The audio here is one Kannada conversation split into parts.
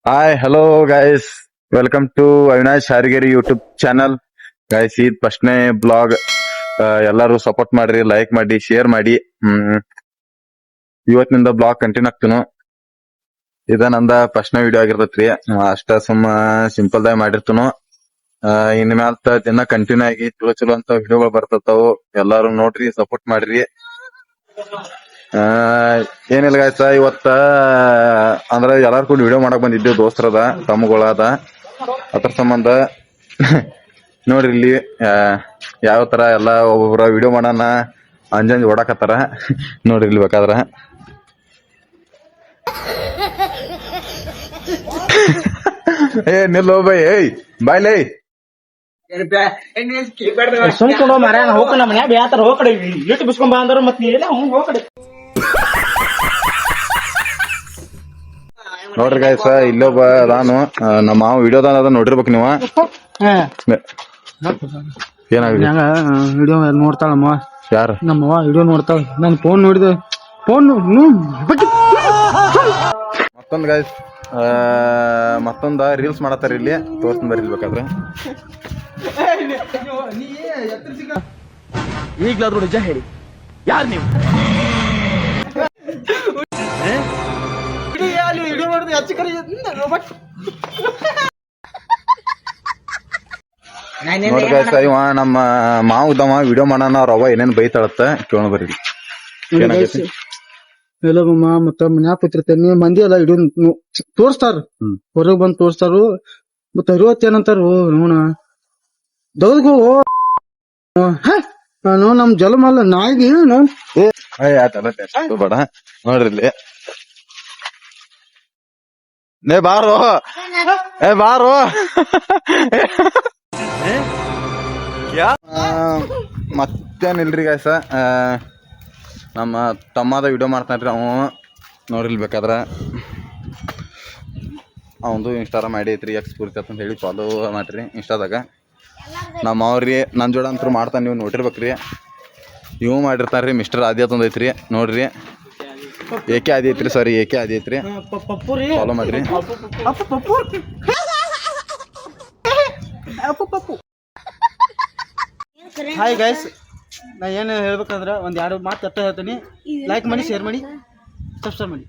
Hi hello guys, welcome to Avinash Harigeri YouTube channel. Guys ಇದು ಫಸ್ಟ್ನೇ ಬ್ಲಾಗ್. ಎಲ್ಲರೂ ಸಪೋರ್ಟ್ ಮಾಡ್ರಿ, ಲೈಕ್ ಮಾಡಿ, ಶೇರ್ ಮಾಡಿ. ಇವತ್ತಿನಿಂದ ಬ್ಲಾಗ್ ಕಂಟಿನ್ಯೂ ಆಗ್ತೀನು. ಇದ ನಂದ ಫಸ್ಟ್ನೇ ವಿಡಿಯೋ ಆಗಿರ್ತೈತ್ರಿ. ಅಷ್ಟ ಸುಮ್ಮ ಸಿಂಪಲ್ ದಾಗಿ ಮಾಡಿರ್ತನು. ಇನ್ ಮ್ಯಾಲ ದಿನ ಕಂಟಿನ್ಯೂ ಆಗಿ ಚಲೋ ಚಲೋ ಅಂತ ವಿಡಿಯೋಗಳು ಬರ್ತತಾವು. ಎಲ್ಲಾರು ನೋಡ್ರಿ, ಸಪೋರ್ಟ್ ಮಾಡ್ರಿ. ಏನಿಲ್ಲ ಗಾಯ್ಸ, ಇವತ್ತ ಅಂದ್ರ ಎಲ್ಲಾರು ಕೂಡ ವಿಡಿಯೋ ಮಾಡಕ್ ಬಂದಿದ್ದೇವ್. ದೋಸ್ತರದ ತಮ್ಮಗಳದ ಅದ್ರ ಸಂಬಂಧ ನೋಡ್ರಿ ಇಲ್ಲಿ ಯಾವ ತರ ಎಲ್ಲಾ ಒಬ್ಬೊಬ್ರ ವಿಡಿಯೋ ಮಾಡೋಣ ಅಂಜಂಜ್ ಓಡಾಕತ್ತಾರ. ನೋಡ್ರಿ ಇಲ್ಲಿ ಬೇಕಾದ್ರ ನಿಲ್ಲೋ ಬೈ, ಬಾಯ್ಲೈ ಸುಮ್ಕೊಂಡು ಮರ ಹೋಗ ನಮ್ಮ ಮನ್ಯಾಗ ಬೇತಾರ ಹೋಗಡೆ ಇಟ್ಟು ಬಿಸ್ಕೊಂಡ್ ಬಾ ಅಂದ್ರ ಮತ್ ನೀಲ್ಲ ಹೋಗಡೆ. ನೋಡ್ರಿ ಗಾಯ್ಸ, ಇಲ್ಲೊಬ್ಬ ಅದಾನು ನಮ್ಮ ಮಾವ ವಿಡಿಯೋದಾನ ಅದ, ನೋಡಿರ್ಬೇಕು ನೀವು. ಏನಾಗಿದೆ ವಿಡಿಯೋ ನೋಡ್ತಾಳಮ್ಮ? ಯಾರು? ನಮ್ಮವ್ವ ವಿಡಿಯೋ ನೋಡ್ತಾಳ. ನನ್ ಫೋನ್ ನೋಡಿದೆ, ಫೋನ್ ಮತ್ತೊಂದ್ ಗಾಯ್ಸ್, ಮತ್ತೊಂದ ರೀಲ್ಸ್ ಮಾಡತ್ತಾರ. ಇಲ್ಲಿ ತೋರ್ಸ್ಕೊಂಡ್ ಬರ್ರಿ ಬೇಕಾದ್ರೆ. ಈಗ್ಲಾದ್ರು ನಿಜ ಹೇಳಿ, ಯಾರು ನೀವು? ನೋಡ್ರಿ ಗಾಯ್ಸ್, ಇವ ನಮ್ಮ ಮಾವುದವ ವಿಡಿಯೋ ಮಾಡೋಣ. ಅವ್ರ ಅವ್ವ ಏನೇನ್ ಬೈತಾಳತ್ತ ಕೇಳೋಣ ಬರ್ರಿ. ಏನಾಗೈತಿ? ಎಲ್ಲಮ್ಮ ಮತ್ತ ಮನ್ಯಾಗ ಕೂತಿರ್ತೇನೆ, ಮಂದಿ ಎಲ್ಲ ಹಿಡಿಯೋ ತೋರ್ಸ್ತಾರ, ಹೊರಗ್ ಬಂದ್ ತೋರ್ಸ್ತಾರು. ಮತ್ತ ಏನಂತಾರ ನೋಣ ದೌದ್ಗೋ ನಮ್ ಜಲಮಲ್ಲ ನಾಯಿಗೆ ಬೇಡ. ನೋಡ್ರಿ ಇಲ್ಲಿ ನೇ ಬಾರೋ, ಬಾರೋ. ಮತ್ತೇನಿಲ್ರಿ ಗಾಯ್ಸ, ನಮ್ಮ ತಮ್ಮದ ವಿಡಿಯೋ ಮಾಡ್ತಾನ್ರಿ ಅವ. ನೋಡಿಲ್ ಬೇಕಾದ್ರ ಅವಂದು ಇನ್ಸ್ಟಾಗ್ರಾಮ್ ಐಡಿ ಐತ್ರಿ, ಎಕ್ಸ್ಪೂರ್ತಿ ಅಂತ ಹೇಳಿ ಫಾಲೋ ಮಾಡ್ರಿ ಇನ್ಸ್ಟಾದಾಗ. ನಮ್ಮ ಅವ್ರಿ ನನ್ನ ಜೋಡ ಅಂತೂ ಮಾಡ್ತಾನೆ, ನೀವು ನೋಡಿರ್ಬೇಕ್ರಿ. ಇವು ಮಾಡಿರ್ತಾರ್ರಿ ಮಿಸ್ಟರ್ ಆದಿ ಅಂತ ಐತ್ರಿ. ನೋಡ್ರಿ, ಏಕೆ ಆದಿ ಐತ್ರಿ, ಸಾರಿ ಏಕೆ ಆದಿ ಐತ್ರಿ, ಫಾಲೋ ಮಾಡ್ರಿ. ಹಾಯ್ ಗೈಸ್, ನಾ ಏನು ಹೇಳ್ಬೇಕಂದ್ರ ಒಂದ್ ಎರಡು ಮಾತು ಅಟ್ಟ ಹೇಳ್ತೀನಿ. ಲೈಕ್ ಮಾಡಿ, ಶೇರ್ ಮಾಡಿ, ಸಬ್ಸ್ಕ್ರೈಬ್ ಮಾಡಿ.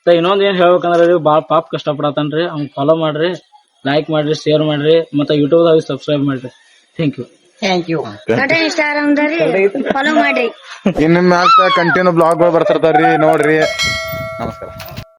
ಇನ್ನೊಂದ್ ಏನ್ ಹೇಳ್ಬೇಕಂದ್ರ ಭಾಳ ಪಾಪ ಕಷ್ಟಪಡತನ್ರಿ. ಅವ್ನ್ ಫಾಲೋ ಮಾಡ್ರಿ, ಲೈಕ್ ಮಾಡ್ರಿ, ಶೇರ್ ಮಾಡ್ರಿ, ಮತ್ತೆ ಯೂಟ್ಯೂಬ್ ದಾಗ ಸಬ್ಸ್ಕ್ರೈಬ್ ಮಾಡ್ರಿ. Thank you. ಇನ್ನು ಮ್ಯಾಲ ಕಂಟಿನ್ಯೂ ಬ್ಲಾಗ್ಗಳು ಬರ್ತಿರ್ತಾವ್ರಿ, ನೋಡ್ರಿ. ನಮಸ್ಕಾರ.